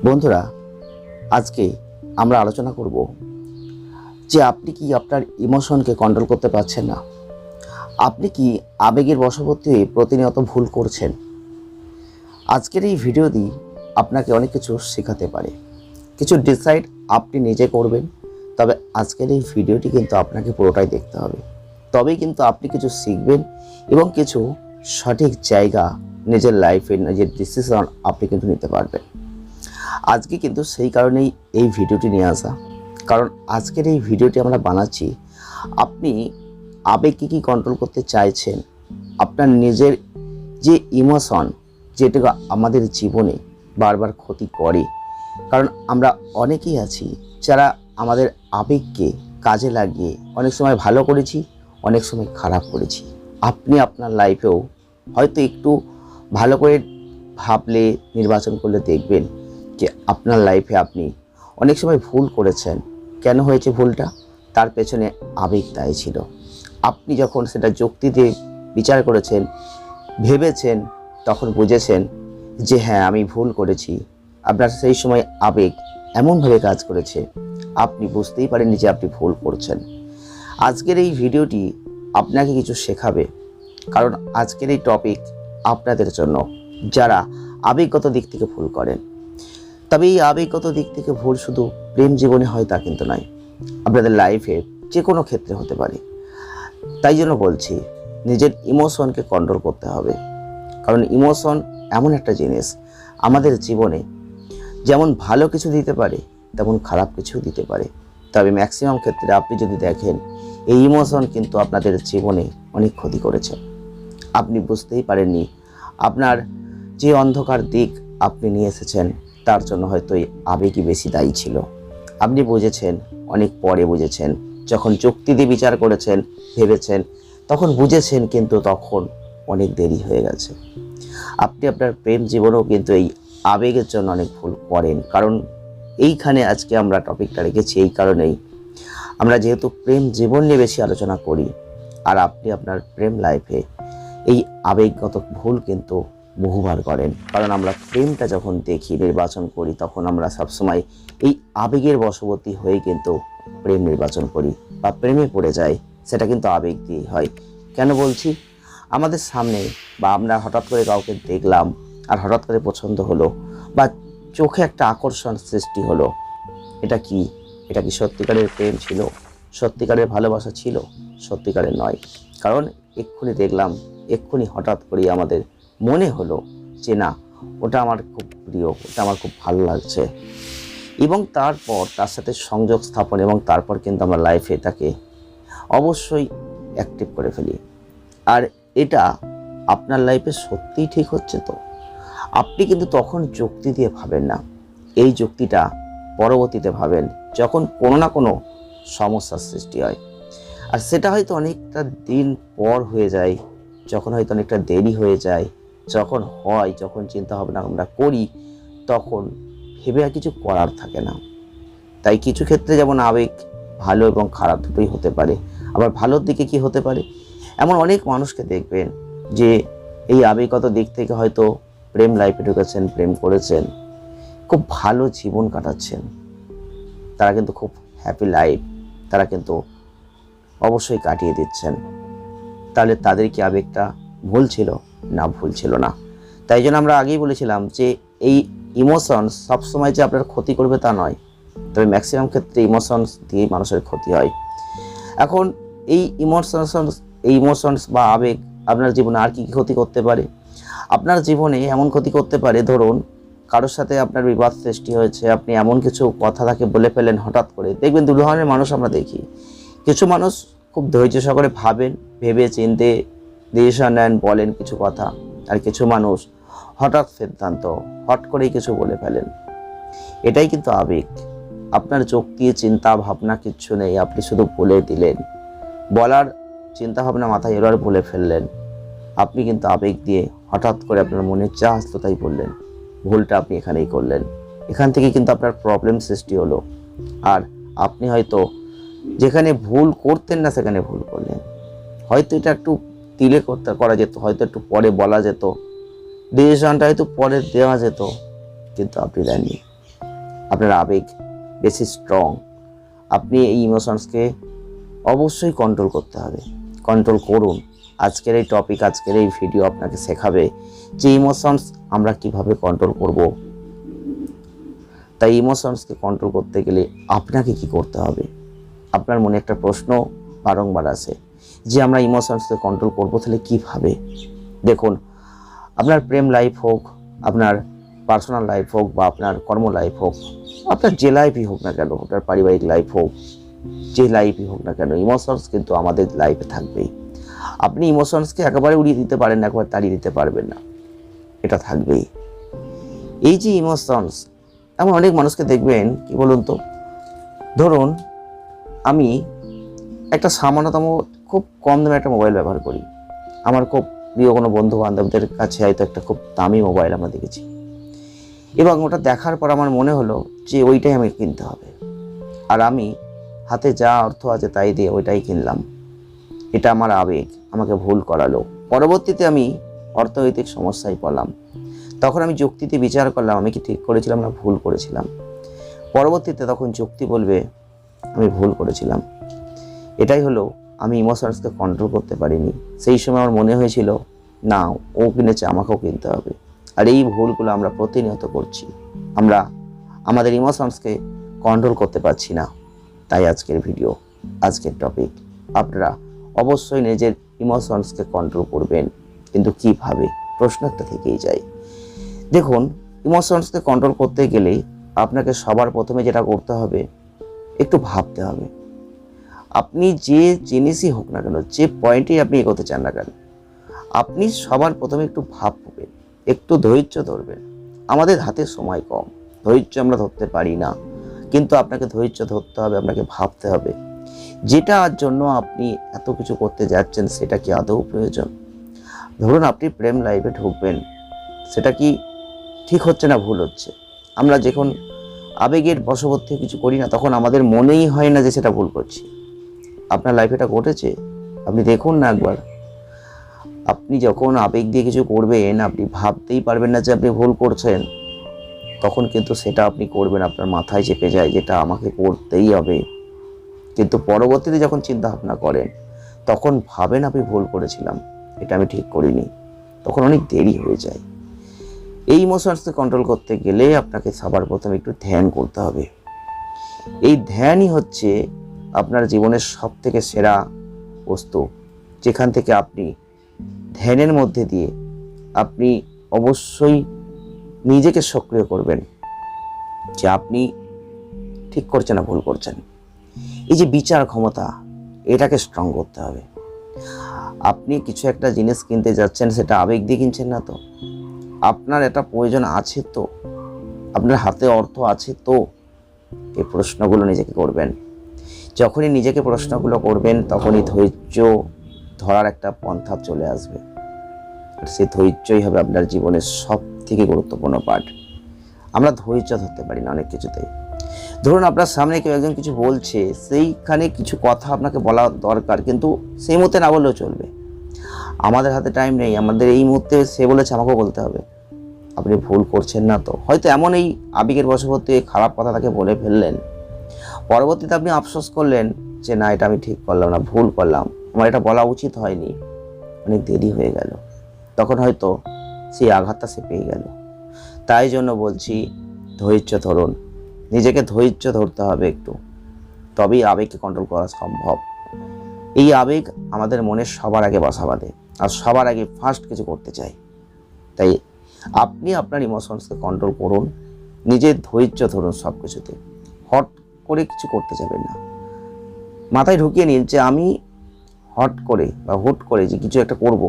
বন্ধুরা, আজকে আমরা আলোচনা করব যে আপনি কি আপনার ইমোশনকে কন্ট্রোল করতে পারছেন না। আপনি কি আবেগের বশবর্তী হয়ে প্রতিনিয়ত ভুল করছেন। আজকের এই ভিডিওটি আপনাকে অনেক কিছু শেখাতে পারে, কিছু ডিসাইড আপনি নিজে করবেন। তবে আজকের এই ভিডিওটি কিন্তু আপনাকে পুরোটাই দেখতে হবে, তবেই কিন্তু আপনি কিছু শিখবেন এবং কিছু সঠিক জায়গা নিজের লাইফে নিজের ডিসিশন আপনি কিন্তু নিতে পারবেন। আজকে কিন্তু সেই কারণেই এই ভিডিওটি নিয়ে আসা, কারণ আজকের এই ভিডিওটি আমরা বানাচ্ছি আপনি আবেগকে কি কন্ট্রোল করতে চাইছেন। আপনার নিজের যে ইমোশন, যেটা আমাদের জীবনে বারবার ক্ষতি করে, কারণ আমরা অনেকেই আছি যারা আমাদের আবেগকে কাজে লাগিয়ে অনেক সময় ভালো করেছি, অনেক সময় খারাপ করেছি। আপনি আপনার লাইফেও হয়তো একটু ভালো করে ভাবলে, নির্বাচন করলে দেখবেন যে আপনার লাইফে আপনি অনেক সময় ভুল করেছেন। কেন হয়েছে ভুলটা? তার পেছনে আবেগ দায়ী ছিল। আপনি যখন সেটা যুক্তিতে বিচার করেছেন, ভেবেছেন, তখন বুঝেছেন যে হ্যাঁ, আমি ভুল করেছি। আপনার সেই সময় আবেগ এমনভাবে কাজ করেছে, আপনি বুঝতেই পারেননি যে আপনি ভুল করছেন। আজকের এই ভিডিওটি আপনাকে কিছু শেখাবে, কারণ আজকের এই টপিক আপনাদের জন্য যারা আবেগগত দিক থেকে ভুল করেন। তবে এই আবেগগত দিক থেকে ভুল শুধু প্রেম জীবনে হয় তা কিন্তু নয়, আপনাদের লাইফে যে কোনো ক্ষেত্রে হতে পারে। তাই জন্য বলছি, নিজের ইমোশনকে কন্ট্রোল করতে হবে, কারণ ইমোশন এমন একটা জিনিস আমাদের জীবনে যেমন ভালো কিছু দিতে পারে, তেমন খারাপ কিছু দিতে পারে। তবে ম্যাক্সিমাম ক্ষেত্রে আপনি যদি দেখেন, এই ইমোশন কিন্তু আপনাদের জীবনে অনেক ক্ষতি করেছে। আপনি বুঝতেই পারেননি আপনার যে অন্ধকার দিক আপনি নিয়ে এসেছেন, তার জন্য হয়তো এই আবেগই বেশি দায়ী ছিল। আপনি বুঝেছেন অনেক পরে, বুঝেছেন যখন যুক্তি দিয়ে বিচার করেছেন, ভেবেছেন, তখন বুঝেছেন, কিন্তু তখন অনেক দেরি হয়ে গেছে। আপনি আপনার প্রেম জীবনেও কিন্তু এই আবেগের জন্য অনেক ভুল করেন। কারণ এইখানে আজকে আমরা টপিকটা রেখেছি এই কারণেই, আমরা যেহেতু প্রেম জীবন নিয়ে বেশি আলোচনা করি, আর আপনি আপনার প্রেম লাইফে এই আবেগগত ভুল কিন্তু বহুবার করেন। কারণ আমরা প্রেমটা যখন দেখি, নির্বাচন করি, তখন আমরা সবসময় এই আবেগের বশবর্তী হয়ে কিন্তু প্রেম নির্বাচন করি বা প্রেমে পড়ে যাই। সেটা কিন্তু আবেগ দিয়ে হয়। কেন বলছি? আমাদের সামনে বা আমরা হঠাৎ করে কাউকে দেখলাম আর হঠাৎ করে পছন্দ হলো, বা চোখে একটা আকর্ষণ সৃষ্টি হলো, এটা কি সত্যিকারের প্রেম ছিল? সত্যিকারের ভালোবাসা ছিল? সত্যিকারের নয়। কারণ এক্ষুনি দেখলাম, এক্ষুনি হঠাৎ করে আমাদের মনে হলো যে না, ওটা আমার খুব প্রিয়, ওটা আমার খুব ভালো লাগছে, এবং তারপর তার সাথে সংযোগ স্থাপন, এবং তারপর কিন্তু আমরা লাইফে তাকে অবশ্যই অ্যাক্টিভ করে ফেলি। আর এটা আপনার লাইফে সত্যিই ঠিক হচ্ছে তো? আপনি কিন্তু তখন যুক্তি দিয়ে ভাবেন না, এই যুক্তিটা পরবর্তীতে ভাবেন যখন কোনো না কোনো সমস্যার সৃষ্টি হয়। আর সেটা হয়তো অনেকটা দিন পর হয়ে যায়, যখন হয়তো অনেকটা দেরি হয়ে যায়, যখন চিন্তা ভাবনা আমরা করি, তখন ভেবে আর কিছু করার থাকে না। তাই কিছু ক্ষেত্রে যেমন আবেগ ভালো এবং খারাপ দুটোই হতে পারে। আবার ভালোর দিকে কি হতে পারে, এমন অনেক মানুষকে দেখবেন যে এই আবেগগত দিক থেকে হয়তো প্রেম লাইফে ঢুকেছেন, প্রেম করেছেন, খুব ভালো জীবন কাটাচ্ছেন, তারা কিন্তু খুব হ্যাপি লাইফ তারা কিন্তু অবশ্যই কাটিয়ে দিচ্ছেন। তাহলে তাদের কি আবেগটা ভুল ছিল? না, ভুল ছিল না। তাই জন্য আমরা আগেই বলেছিলাম যে এই ইমোশন সবসময় যে আপনার ক্ষতি করবে তা নয়, তবে ম্যাক্সিমাম ক্ষেত্রে ইমোশনস দিয়ে মানুষের ক্ষতি হয়। এখন এই ইমোশনস বা আবেগ আপনার জীবনে আর কি ক্ষতি করতে পারে? আপনার জীবনে এমন ক্ষতি করতে পারে, ধরুন কারোর সাথে আপনার বিবাদ সৃষ্টি হয়েছে, আপনি এমন কিছু কথা তাকে বলে ফেলেন হঠাৎ করে। দেখবেন দু ধরনের মানুষ আমরা দেখি। কিছু মানুষ খুব ধৈর্য সহকারে ভাবেন, ভেবে চিন্তে ডিসিশন নেন, বলেন কিছু কথা। আর কিছু মানুষ হঠাৎ সিদ্ধান্ত, হট করেই কিছু বলে ফেলেন। এটাই কিন্তু আবেগ। আপনার যুক্তি চিন্তা ভাবনা কিচ্ছু নেই, আপনি শুধু বলে দিলেন, বলার চিন্তা ভাবনা মাথায় এলো আর বলে ফেললেন। আপনি কিন্তু আবেগ দিয়ে হঠাৎ করে আপনার মনে যা আসলো তাই বললেন। ভুলটা আপনি এখানেই করলেন। এখান থেকে কিন্তু আপনার প্রবলেম সৃষ্টি হলো। আর আপনি হয়তো যেখানে ভুল করতেন না সেখানে ভুল করলেন। হয়তো এটা একটু দিলে করা যেত, হয়তো একটু পরে বলা যেত, ডিসিশনটা হয়তো পরে দেওয়া যেত, কিন্তু আপনি দেননি। আপনার আবেগ বেশি স্ট্রং। আপনি এই ইমোশনসকে অবশ্যই কন্ট্রোল করতে হবে। কন্ট্রোল করুন। আজকের এই টপিক, আজকের এই ভিডিও আপনাকে শেখাবে যে ইমোশনস আমরা কিভাবে কন্ট্রোল করব। তাই ইমোশনসকে কন্ট্রোল করতে গেলে আপনাকে কি করতে হবে? আপনার মনে একটা প্রশ্ন বারংবার আসে যে আমরা ইমোশনসকে কন্ট্রোল করবো তাহলে কীভাবে? দেখুন, আপনার প্রেম লাইফ হোক, আপনার পার্সোনাল লাইফ হোক, বা আপনার কর্ম লাইফ হোক, আপনার যে লাইফই হোক না কেন, আপনার পারিবারিক লাইফ হোক, যে লাইফই হোক না কেন, ইমোশনস কিন্তু আমাদের লাইফে থাকবেই। আপনি ইমোশনসকে একেবারে উড়িয়ে দিতে পারেন না, একবার তাড়িয়ে দিতে পারবেন না, এটা থাকবেই। এই যে ইমোশনস, এমন অনেক মানুষকে দেখবেন, কি বলুন তো, ধরুন আমি একটা সামান্যতম খুব কম দামে একটা মোবাইল ব্যবহার করি, আমার খুব প্রিয় কোনো বন্ধু বান্ধবদের কাছে হয়তো একটা খুব দামি মোবাইল আমরা দেখেছি, এবং ওটা দেখার পর আমার মনে হলো যে ওইটাই আমাকে কিনতে হবে, আর আমি হাতে যা অর্থ আছে তাই দিয়ে ওইটাই কিনলাম। এটা আমার আবেগ আমাকে ভুল করালো। পরবর্তীতে আমি অর্থনৈতিক সমস্যায় পড়লাম। তখন আমি যুক্তিতে বিচার করলাম আমি কি ঠিক করেছিলাম না ভুল করেছিলাম। পরবর্তীতে তখন যুক্তি বলবে আমি ভুল করেছিলাম। এটাই হলো, আমি ইমোশনসকে কন্ট্রোল করতে পারিনি। সেই সময় আমার মনে হয়েছিল না, ও কিনেছে আমাকেও কিনতে হবে। আর এই ভুলগুলো আমরা প্রতিনিয়ত করছি। আমরা আমাদের ইমোশনসকে কন্ট্রোল করতে পারছি না। তাই আজকের ভিডিও, আজকের টপিক, আপনারা অবশ্যই নিজের ইমোশনসকে কন্ট্রোল করবেন, কিন্তু কিভাবে? প্রশ্ন একটা থেকেই যায়। দেখুন, ইমোশনসকে কন্ট্রোল করতে গেলে আপনাকে সবার প্রথমে যেটা করতে হবে, একটু ভাবতে হবে। আপনি যে জিনিসই হোক না কেন, যে পয়েন্টেই আপনি এগোতে চান না কেন, আপনি সবার প্রথমে একটু ভাববেন, একটু ধৈর্য ধরবেন। আমাদের হাতে সময় কম, ধৈর্য আমরা ধরতে পারি না, কিন্তু আপনাকে ধৈর্য ধরতে হবে, আপনাকে ভাবতে হবে যেটার জন্য আপনি এত কিছু করতে যাচ্ছেন সেটা কি আদৌ প্রয়োজন। ধরুন আপনি প্রেম লাইফে ঢুকবেন, সেটা কি ঠিক হচ্ছে না ভুল হচ্ছে? আমরা যখন আবেগের বশবর্তী কিছু করি না, তখন আমাদের মনেই হয় না যে সেটা ভুল করছি। আপনার লাইফে এটা ঘটেছে? আপনি দেখুন না একবার। আপনি যখন আবেগ দিয়ে কিছু করবেন, আপনি ভাবতেই পারবেন না যে আপনি ভুল করছেন, তখন কিন্তু সেটা আপনি করবেন, আপনার মাথায় চেপে যায় যেটা আমাকে করতেই হবে। কিন্তু পরবর্তীতে যখন চিন্তা ভাবনা করেন, তখন ভাবেন আপনি ভুল করেছিলাম, এটা আমি ঠিক করিনি, তখন অনেক দেরি হয়ে যায়। এই ইমোশনসকে কন্ট্রোল করতে গেলে আপনাকে সবার প্রথমে একটু ধ্যান করতে হবে। এই ধ্যানই হচ্ছে আপনার জীবনের সব থেকে সেরা বস্তু, যেখান থেকে আপনি ধ্যানের মধ্যে দিয়ে আপনি অবশ্যই নিজেকে সক্রিয় করবেন যে আপনি ঠিক করছেন না ভুল করছেন। এই যে বিচার ক্ষমতা, এটাকে স্ট্রং করতে হবে। আপনি কিছু একটা জিনিস কিনতে যাচ্ছেন, সেটা আবেগ দিয়ে কিনছেন না তো, আপনার এটা প্রয়োজন আছে তো, আপনার হাতে অর্থ আছে তো, এই প্রশ্নগুলো নিজেকে করবেন। যখনই নিজেকে প্রশ্নগুলো করবেন, তখনই ধৈর্য ধরার একটা পন্থা চলে আসবে। আর সেই ধৈর্যই হবে আপনার জীবনের সব থেকে গুরুত্বপূর্ণ পার্ট। আমরা ধৈর্য ধরতে পারি না অনেক কিছুতেই। ধরুন আপনার সামনে কেউ একজন কিছু বলছে, সেইখানে কিছু কথা আপনাকে বলা দরকার, কিন্তু সেই মুহূর্তে না বললেও চলবে। আমাদের হাতে টাইম নেই, আমাদের এই মুহূর্তে সে বলেছে আমাকেও বলতে হবে। আপনি ভুল করছেন না তো? হয়তো এমন এই আবেগের বশবর্তী খারাপ কথা তাকে বলে ফেললেন, পরবর্তীতে আপনি আফসোস করলেন যে না, এটা আমি ঠিক করলাম না, ভুল করলাম, আমার এটা বলা উচিত হয়নি। অনেক দেরি হয়ে গেল, তখন হয়তো সেই আঘাতটা সে পেয়ে গেল। তাই জন্য বলছি, ধৈর্য ধরুন, নিজেকে ধৈর্য ধরতে হবে একটু, তবেই আবেগকে কন্ট্রোল করা সম্ভব। এই আবেগ আমাদের মনের সবার আগে বাসা বাঁধে, আর সবার আগে ফার্স্ট কিছু করতে চাই। তাই আপনি আপনার ইমোশনসকে কন্ট্রোল করুন, নিজের ধৈর্য ধরুন, সব কিছুতে হট করে কিছু করতে যাবেন না। মাথায় ঢুকিয়ে নিন যে আমি হট করে বা হুট করে যে কিছু একটা করব,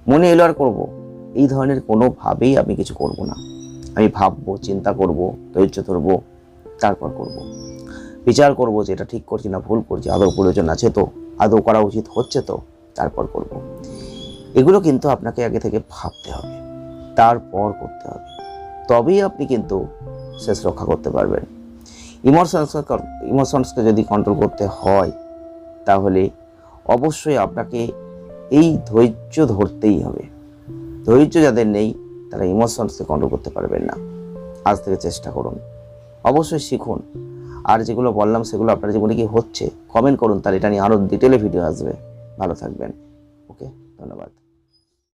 মনে এলো আর করবো, এই ধরনের কোনোভাবেই আমি কিছু করব না। আমি ভাববো, চিন্তা করব, ধৈর্য ধরবো, তারপর করব। বিচার করব যে এটা ঠিক করছি না ভুল করছি, আদৌ প্রয়োজন আছে তো, আদৌ করা উচিত হচ্ছে তো, তারপর করব। এগুলো কিন্তু আপনাকে আগে থেকে ভাবতে হবে, তারপর করতে হবে, তবেই আপনি কিন্তু শেষ রক্ষা করতে পারবেন। ইমোশনসকে যদি কন্ট্রোল করতে হয়, তাহলে অবশ্যই আপনাকে এই ধৈর্য ধরতেই হবে। ধৈর্য যাদের নেই, তারা ইমোশনসকে কন্ট্রোল করতে পারবেন না। আজ থেকে চেষ্টা করুন, অবশ্যই শিখুন। আর যেগুলো বললাম সেগুলো আপনার জীবনে কি হচ্ছে কমেন্ট করুন, তাহলে এটা নিয়ে আরও ডিটেলে ভিডিও আসবে। ভালো থাকবেন। ওকে, ধন্যবাদ।